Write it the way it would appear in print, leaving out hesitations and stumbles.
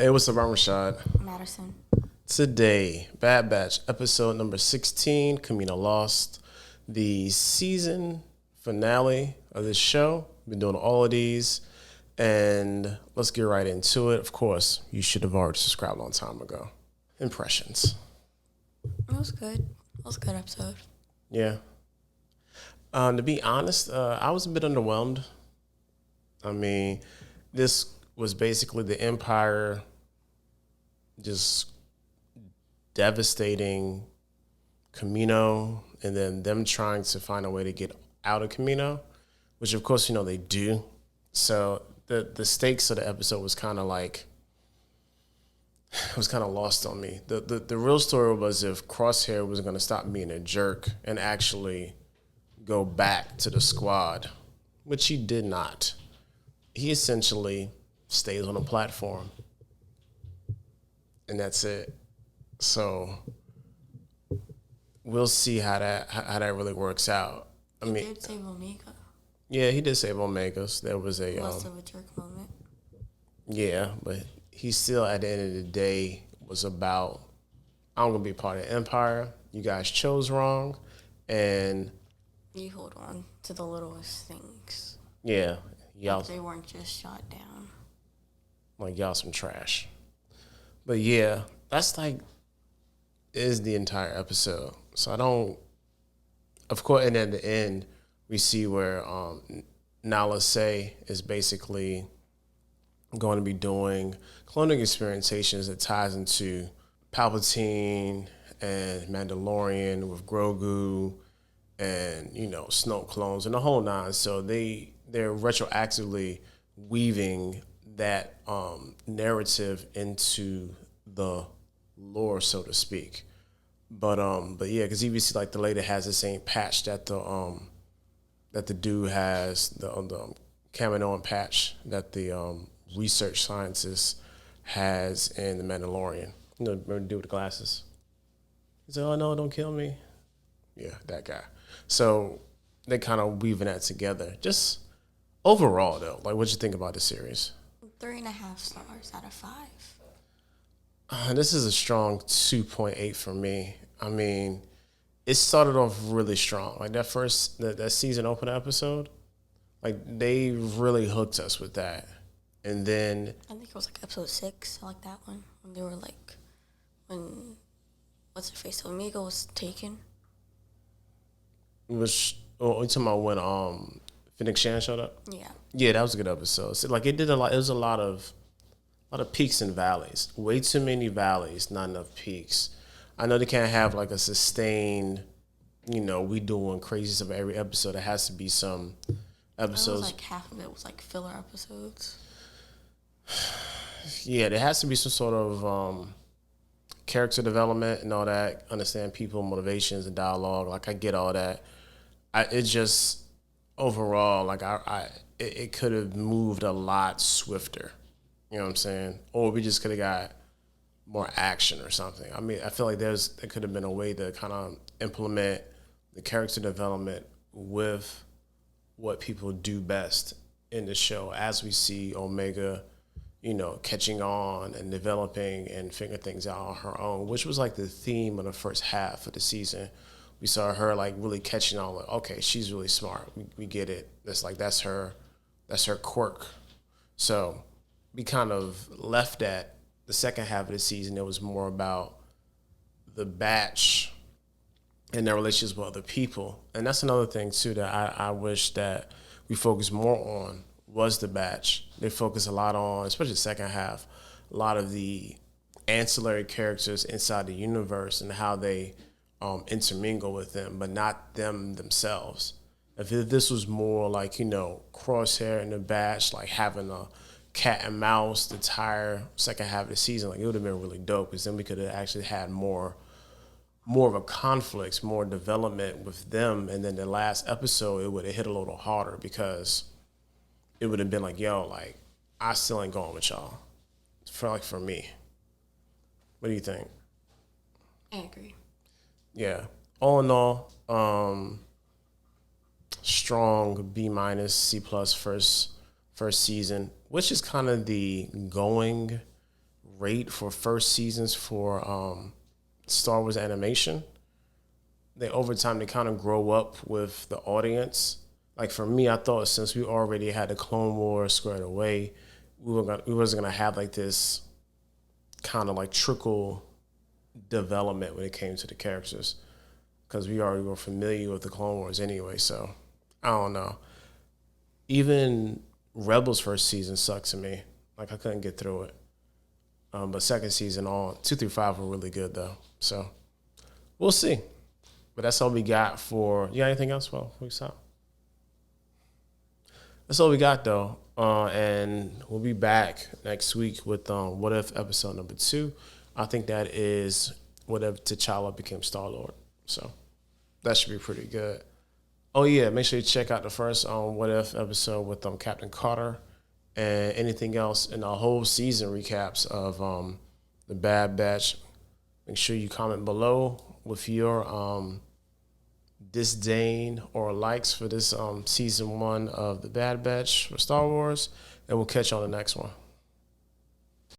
Hey, what's up? I'm Rashad. Madison. Today, Bad Batch, episode number 16, Kamino Lost, the season finale of this show. Been doing all of these, and let's get right into it. Of course, you should have already subscribed a long time ago. Impressions. It was good. It was a good episode. Yeah. To be honest, I was a bit underwhelmed. I mean, this was basically the Empire just devastating Kamino, and then them trying to find a way to get out of Kamino, which of course they do. So the stakes of the episode was kind of like lost on me. The real story was if Crosshair was going to stop being a jerk and actually go back to the squad, which he did not. He essentially stays on the platform, and that's it. So we'll see how that really works out. He did save Omega. Yeah, he did save Omegas. There was Less of a jerk moment. Yeah, but he still at the end of the day was about, I'm gonna be part of the Empire. You guys chose wrong, and You hold on to the littlest things. yeah, y'all Like they weren't just shot down. like y'all some trash. But yeah, that's is the entire episode. So I don't. Of course, and at the end we see where Nala Se is basically going to be doing cloning experimentations that ties into Palpatine and Mandalorian with Grogu and Snoke clones and the whole nine. So they're retroactively weaving that narrative into the lore, so to speak. But yeah, because you see the lady has the same patch that the dude has, the Kamino patch that the research scientist has in the Mandalorian. Remember the dude with the glasses? He's like, "Oh no, don't kill me." Yeah, that guy. So they kind of weaving that together. Just overall though, what you think about the series? 3.5 stars out of 5. This is a strong 2.8 for me. I mean, it started off really strong. That season opener episode, they really hooked us with that. And then I think it was episode 6. I like that one. When they were when what's her face? Omega was taken. you talking about when Phoenix Shan showed up? Yeah. Yeah, that was a good episode. So, it did a lot. It was a lot of peaks and valleys. Way too many valleys, not enough peaks. I know they can't have a sustained, we doing crazy stuff every episode. There has to be some episodes. It was half of it was filler episodes. Yeah, there has to be some sort of character development and all that. Understand people motivations and dialogue. I get all that. It just overall, it could have moved a lot swifter. You know what I'm saying? Or we just could have got more action or something. I mean, I feel like there could have been a way to kind of implement the character development with what people do best in the show as we see Omega, catching on and developing and figuring things out on her own, which was the theme of the first half of the season. We saw her really catching on, okay, she's really smart. We get it. That's her quirk. So we kind of left at the second half of the season. It was more about the batch and their relationships with other people. And that's another thing too that I wish that we focus more on was the batch. They focus a lot on, especially the second half, a lot of the ancillary characters inside the universe and how they intermingle with them, but not them themselves. If this was more Crosshair and the batch, having a cat and mouse the entire second half of the season, it would have been really dope, because then we could have actually had more of a conflict, more development with them, and then the last episode it would have hit a little harder, because it would have been I still ain't going with y'all. For me. What do you think? I agree. Yeah. All in all, strong B minus, C plus first season, which is kind of the going great for first seasons for Star Wars animation. Over time they kind of grow up with the audience. Like for me, I thought since we already had the Clone Wars squared away, we wasn't gonna have like this kind of like trickle development when it came to the characters, because we already were familiar with the Clone Wars anyway. So I don't know. Even Rebels first season sucked to me. Like I couldn't get through it. But second season on 2 through 5 were really good though. So we'll see. But that's all we got for. You got anything else? Well, we stop. That's all we got though. And we'll be back next week with What If episode number 2. I think that is What If T'Challa became Star-Lord. So that should be pretty good. Oh yeah, make sure you check out the first What If episode with Captain Carter, and anything else in the whole season recaps of the Bad Batch. Make sure you comment below with your disdain or likes for this season 1 of the Bad Batch for Star Wars, and we'll catch you on the next one.